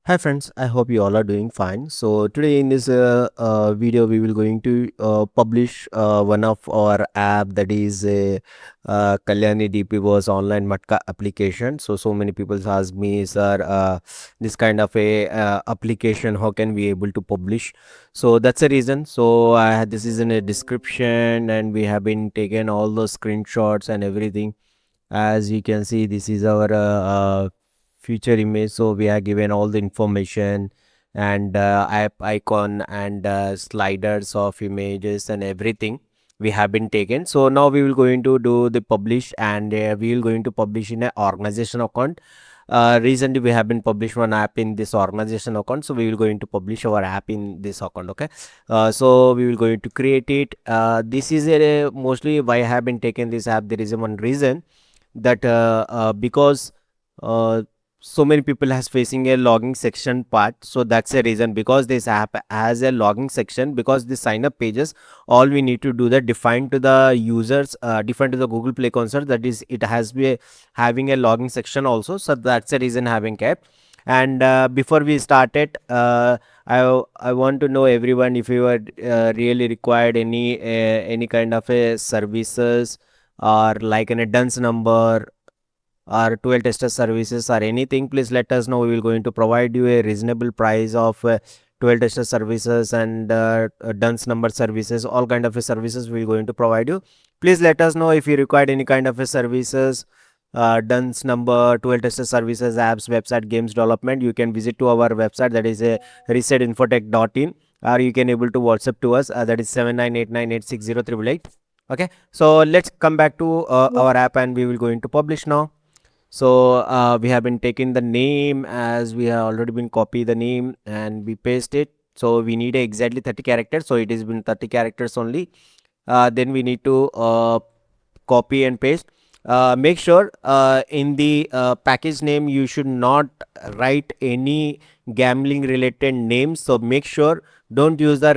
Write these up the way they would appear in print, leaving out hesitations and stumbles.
Hi friends, I hope you all are doing fine. So today in this video, we will going to publish one of our app that is a Kalyani DP was online Matka application. So many people ask me, sir, this kind of a application, how can we able to publish? So that's the reason. So this is in a description, and we have been taken all the screenshots and everything. As you can see, this is our future image, so we are given all the information and app icon and sliders of images and everything we have been taken. So now we will going to do the publish, and we will going to publish in an organization account. Recently we have been published one app in this organization account, so we will going to publish our app in this account. Okay, so we will going to create it. This is a mostly why I have been taken this app. There is a one reason that because uh, so many people has facing a logging section part, so that's a reason, because this app has a logging section, because the sign up pages, all we need to do that define to the users, define to the Google Play console, that is it has be having a logging section also, so that's the reason having kept. And before we started, I want to know everyone, if you are really required any kind of a services, or like an a dunce number or 12 tester services or anything, please let us know. We will going to provide you a reasonable price of 12 tester services and dunce number services, all kind of a services we will going to provide you. Please let us know if you required any kind of a services, dunce number, 12 tester services, apps, website, games development. You can visit to our website, that is a resetinfotech.in, or you can able to WhatsApp to us, that is 7989860888. Okay, so let's come back to our app, and we will going to publish now. So we have been taking the name, as we have already been copy the name and we paste it. So we need exactly 30 characters, so it has been 30 characters only. Then we need to copy and paste. Make sure in the package name you should not write any gambling related names. So make sure don't use the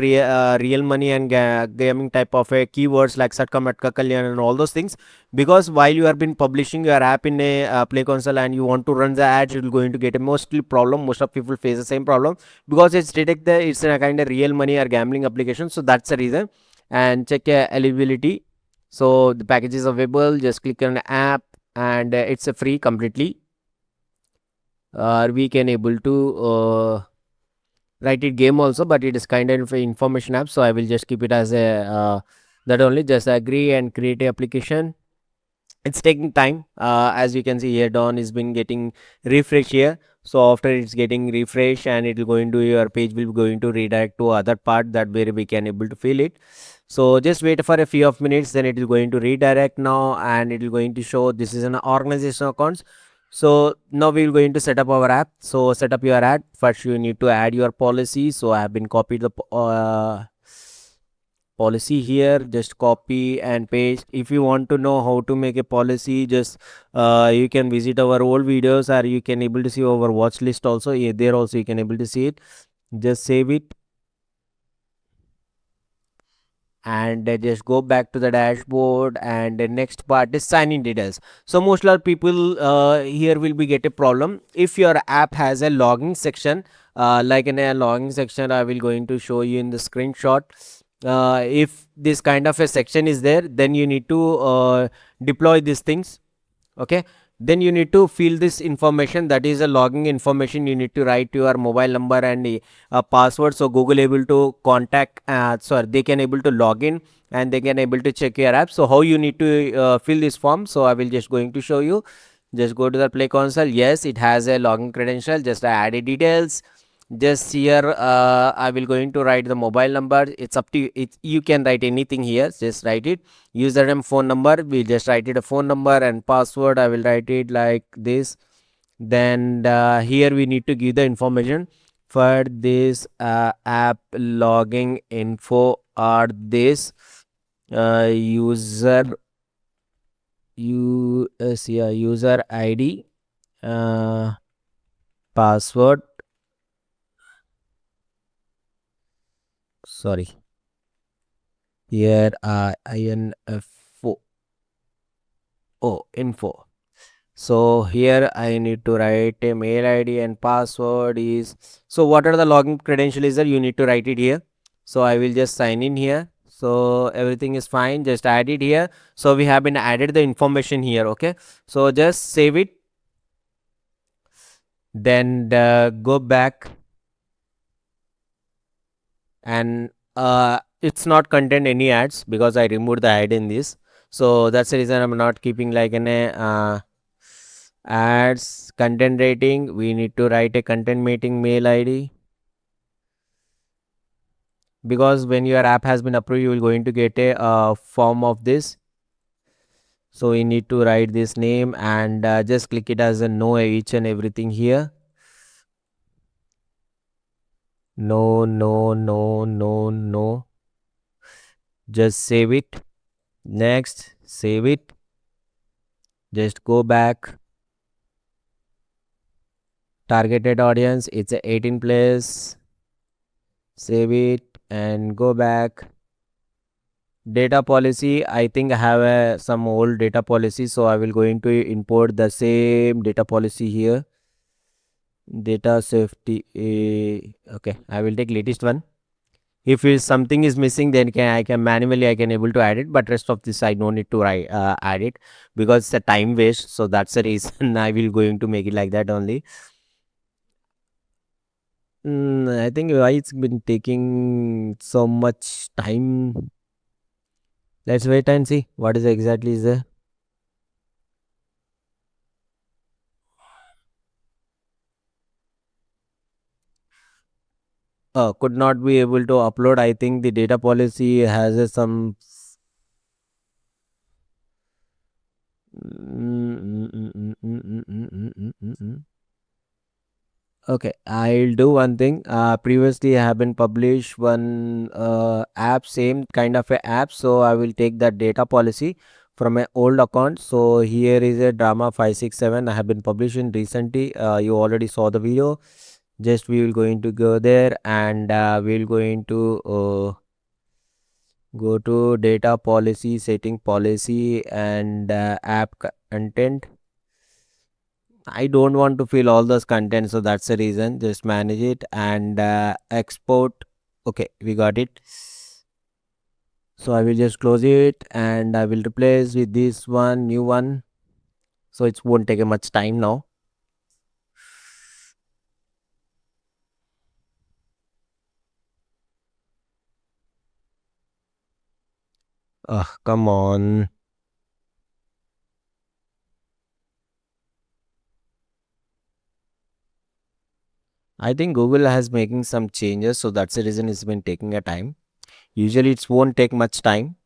real money and gaming type of keywords like Satka Matka Kalyan and all those things, because while you have been publishing your app in a Play console and you want to run the ads, it will going to get a mostly problem. Most of people face the same problem, because it's detect the it's a kind of real money or gambling application, so that's the reason. And check eligibility. So the package is available, just click on app, and it's a free completely. We can able to write it game also, but it is kind of information app, so I will just keep it as a that only. Just agree and create a application. It's taking time, as you can see here, Dawn is been getting refresh here. So after it's getting refresh, and it will go into your page, will going to redirect to other part, that where we can able to fill it. So just wait for a few of minutes, then it will going to redirect now, and it will going to show this is an organization accounts. So now we will going to set up our app. So set up your app. First you need to add your policy. So I have been copied the policy here. Just copy and paste. If you want to know how to make a policy, just you can visit our old videos, or you can able to see our watch list also. There also you can able to see it. Just save it, and just go back to the dashboard, and the next part is sign in details. So most of people here will be get a problem if your app has a logging section. Like in a logging section, I will going to show you in the screenshot. If this kind of a section is there, then you need to deploy these things. Okay, then you need to fill this information, that is a logging information. You need to write your mobile number and a password, so Google able to contact, sorry, they can able to log in, and they can able to check your app. So how you need to fill this form, so I will just going to show you. Just go to the Play console. Yes, it has a login credential. Just add a details. Just here I will going to write the mobile number. It's up to you. You can write anything here, just write it. Username, phone number, we just write it a phone number, and password I will write it like this. Then here we need to give the information for this app logging info, or this user yeah, user ID, uh, password, sorry, here info. Oh, info. So here I need to write a mail ID and password is, so what are the login credential is there, you need to write it here. So I will just sign in here. So everything is fine, just add it here. So we have been added the information here. Okay, so just save it, then go back, and it's not contain any ads because I removed the ad in this. So that's the reason I'm not keeping like an ads. Content rating, we need to write a content meeting mail ID, because when your app has been approved you will going to get a form of this. So we need to write this name and just click it as a no each and everything here. No, no, no, no, no. Just save it. Next, save it. Just go back. Targeted audience, it's a 18 plus. Save it and go back. Data policy, I think I have some old data policy, so I will going to import the same data policy here. Data safety, okay, I will take latest one. If something is missing, then I can manually I can able to add it, but rest of this I don't need to write add it because it's a time waste. So that's the reason I will going to make it like that only. I think why it's been taking so much time. Let's wait and see what is exactly is there. Could not be able to upload. I think the data policy has some. Okay, I'll do one thing. Previously, I have been published one app, same kind of a app. So I will take that data policy from my old account. So here is a drama 567. I have been publishing recently. You already saw the video. Just we will going to go there and we'll going to go to data policy, setting policy, and app content. I don't want to fill all those content, so that's the reason. Just manage it and export. Okay, we got it. So I will just close it and I will replace with this one, new one. So it won't take much time now. Come on. I think Google has making some changes, so that's the reason it's been taking a time. Usually it won't take much time.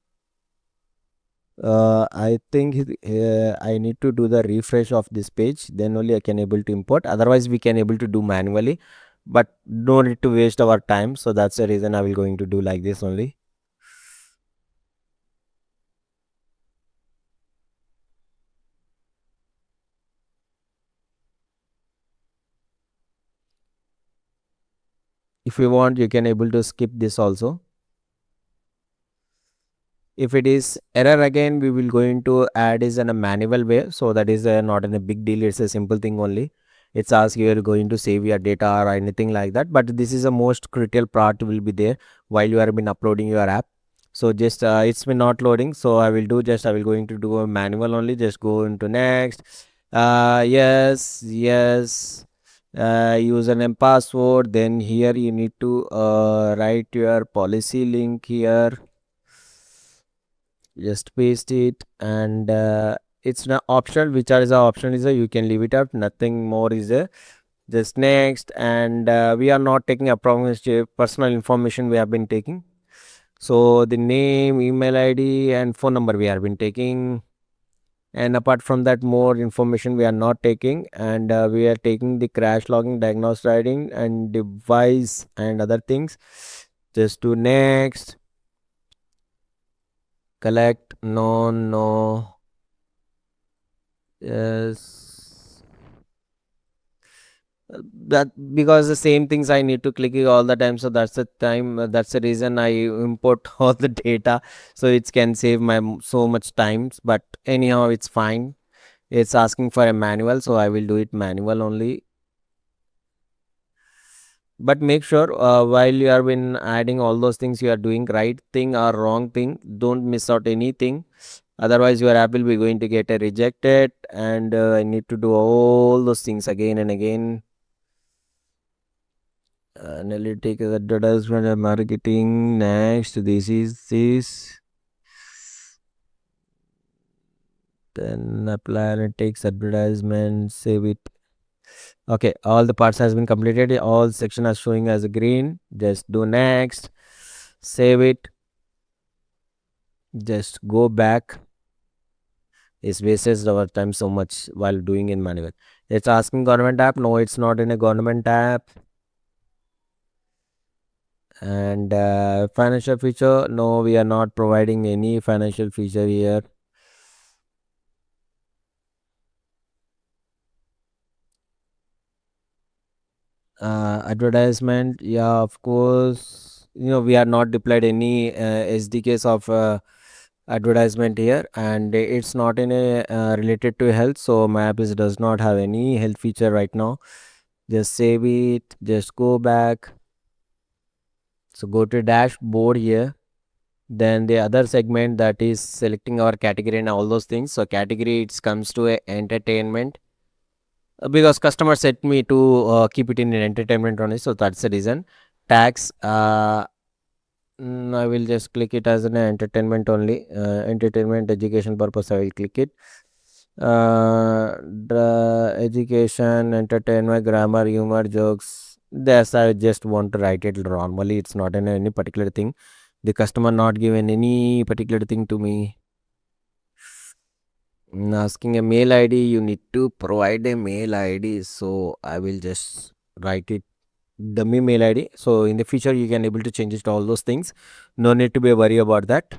I think I need to do the refresh of this page, then only I can able to import. Otherwise, we can able to do manually, but no need to waste our time. So that's the reason I will going to do like this only. If you want, you can able to skip this also. If it is error again, we will going to add is in a manual way. So that is not in a big deal. It's a simple thing only. It's ask you are going to save your data or anything like that. But this is the most critical part will be there while you have been uploading your app. So just it's been not loading. So I will do just I will going to do a manual only. Just go into next. Yes, yes. Username password. Then here you need to write your policy link here, just paste it, and it's not optional, which are is a option is a you can leave it out, nothing more is a just next. And we are not taking approximate personal information we have been taking. So the name, email ID and phone number we have been taking, and apart from that more information we are not taking. And we are taking the crash logging, diagnosed writing and device and other things. Just do next. Collect, no, no. Yes. That because the same things I need to click it all the time, so that's the time. That's the reason I import all the data, so it can save my so much times. But anyhow, it's fine. It's asking for a manual, so I will do it manual only. But make sure while you are been adding all those things, you are doing right thing or wrong thing. Don't miss out anything. Otherwise, your app will be going to get rejected, and I need to do all those things again and again. Analytics, advertisement, and marketing. Next, this is this. Then apply analytics, advertisement, save it. Okay, all the parts has been completed. All section are showing as green. Just do next. Save it. Just go back. It wastes our time so much while doing in manual. It's asking government app. No, it's not in a government app. And financial feature. No, we are not providing any financial feature here. Advertisement. Yeah, of course. We are not deployed any SDKs of advertisement here, and it's not in a related to health, so my app is does not have any health feature right now. Just save it, just go back. So go to dashboard here, then the other segment, that is selecting our category and all those things. So category, it comes to a entertainment, because customer set me to keep it in an entertainment only, so that's the reason. Tax, I will just click it as an entertainment only. Entertainment education purpose, I will click it. The education, entertainment, grammar, humor, jokes. That's, I just want to write it normally. It's not in any particular thing. The customer not given any particular thing to me. Asking a mail ID, you need to provide a mail ID. So I will just write it dummy mail ID. So in the future you can able to change it all those things. No need to be worry about that.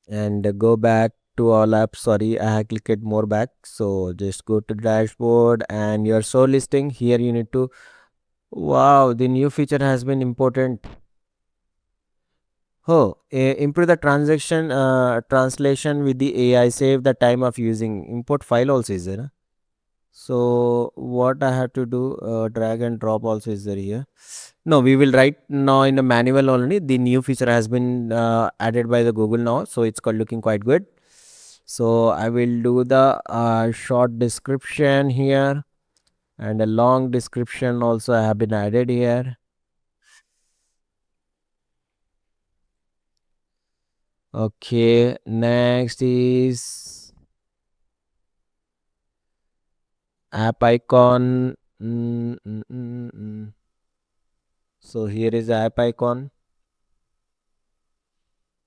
And go back to all apps. Sorry, I have clicked more back. So just go to dashboard and your show listing. Here you need to, wow, the new feature has been important. Oh, improve the transaction translation with the AI. Save the time of using import file also is there. Huh? So what I have to do, drag and drop also is there here. No, we will write now in the manual only. The new feature has been added by the Google now, so it's called looking quite good. So I will do the short description here, and a long description also have been added here. Okay, next is app icon. So here is the app icon.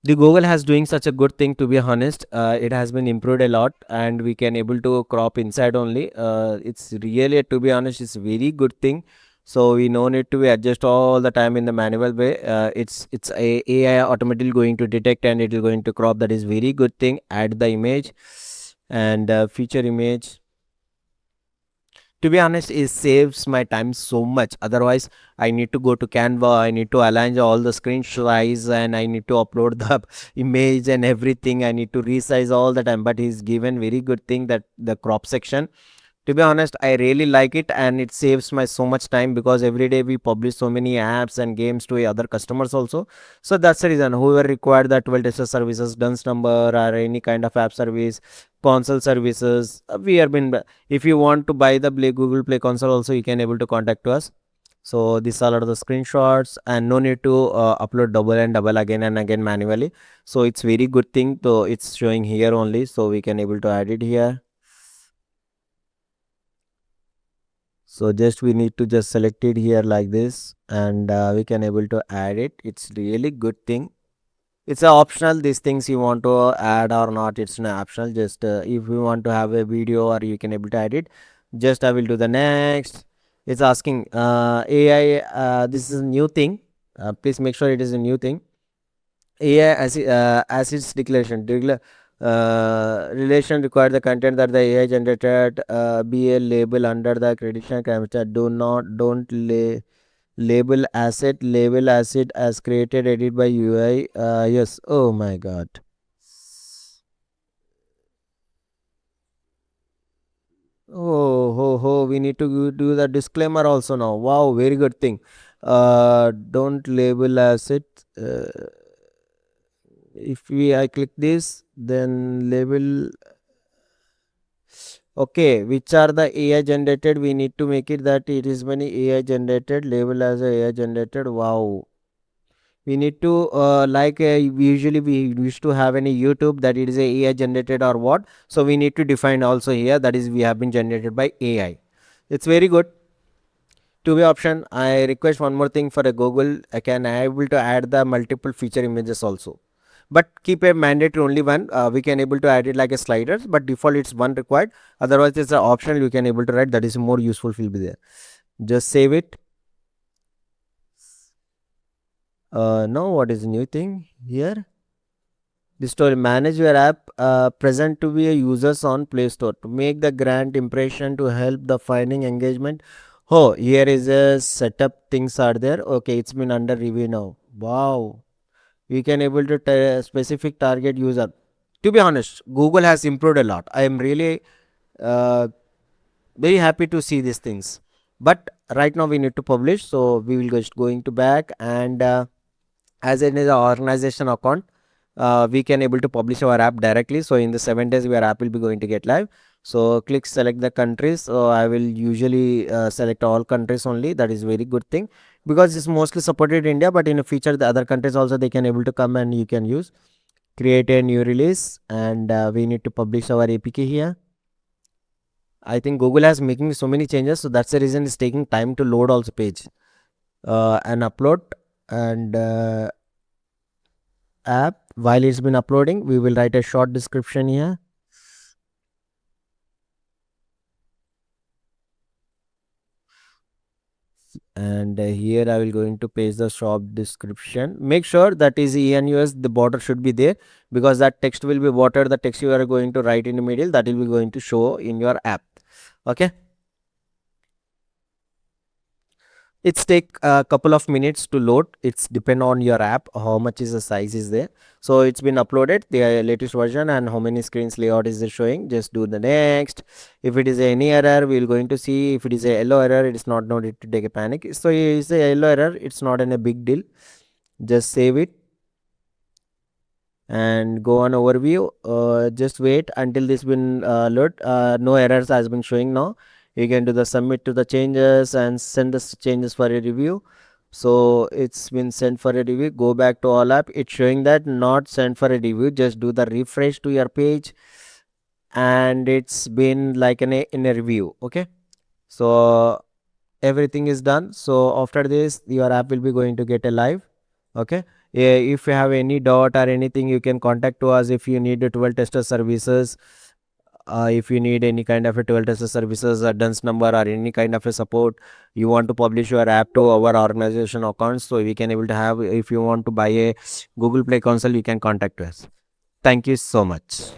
The Google has doing such a good thing, to be honest. It has been improved a lot, and we can able to crop inside only. It's really, to be honest, it's very good thing. So we no need to be adjust all the time in the manual way. It's a AI automatically going to detect, and it is going to crop. That is very good thing. Add the image and feature image. To be honest, it saves my time so much. Otherwise, I need to go to Canva, I need to align all the screen size, and I need to upload the image and everything. I need to resize all the time. But he's given very good thing, that the crop section, to be honest, I really like it, and it saves my so much time, because every day we publish so many apps and games to other customers also. So that's the reason whoever require that 12 tester services, dunce number, or any kind of app service, console services, we are been, if you want to buy the Google Play console also, you can able to contact us. So these are the screenshots, and no need to upload double and double again and again manually. So it's very good thing, so it's showing here only, so we can able to add it here. So just we need to just select it here like this, and we can able to add it. It's really good thing. It's a optional, these things you want to add or not, it's an optional. Just if you want to have a video, or you can able to add it. Just I will do the next. It's asking AI, this is a new thing. Please make sure it is a new thing. AI assets declaration. Relation require the content that the AI generated be a label under the credential character. Don't label asset as created edit by UI. Yes. Oh my God. Oh, ho, ho, we need to do the disclaimer also now. Wow, very good thing. Don't label as it. If we I click this, then label. Okay, which are the AI generated? We need to make it that it is many AI generated. Label as a AI generated. Wow. We need to we usually we used to have any YouTube that it is a AI generated or what. So we need to define also here that is we have been generated by AI. It's very good. To be option, I request one more thing for a Google. I can able to add the multiple feature images also, but keep a mandatory only one. We can able to add it like a sliders, but default it's one required. Otherwise, it's an optional you can able to write that is more useful. Will be there. Just save it. Now what is the new thing here? The story manage your app present to be a users on Play Store to make the grand impression to help the finding engagement. Oh, here is a setup things are there. Okay, it's been under review now. Wow, we can able to specific target user. To be honest, Google has improved a lot. I am really uh, very happy to see these things. But right now we need to publish, so we will just going to back and as it is an organization account, we can able to publish our app directly. So in the 7 days our app will be going to get live. So click select the countries. So I will usually select all countries only. That is very good thing because it's mostly supported in India, but in the future the other countries also they can able to come and you can use. Create a new release and we need to publish our APK here. I think Google has making so many changes, so that's the reason it's taking time to load also page and upload and app. While it's been uploading, we will write a short description here. And here I will going to paste the short description. Make sure that is ENUS, the border should be there because that text will be water. The text you are going to write in the middle that will be going to show in your app. Okay. It's take a couple of minutes to load. It's depend on your app how much is the size is there. So it's been uploaded the latest version and how many screens layout is it showing. Just do the next. If it is any error we'll going to see. If it is a yellow error it's not needed to take a panic. So it's a yellow error, it's not a big deal. Just save it and go on overview. Just wait until this been load. No errors has been showing now. You can do the submit to the changes and send the changes for a review. So it's been sent for a review. Go back to all app. It's showing that not sent for a review. Just do the refresh to your page and it's been like in a review. Okay, so everything is done. So after this your app will be going to get a live. Okay. Yeah, if you have any doubt or anything you can contact to us. If you need a 12 tester services, if you need any kind of a 12 tester services, a dunce number or any kind of a support, you want to publish your app to our organization accounts, so we can able to have. If you want to buy a Google Play console you can contact us. Thank you so much.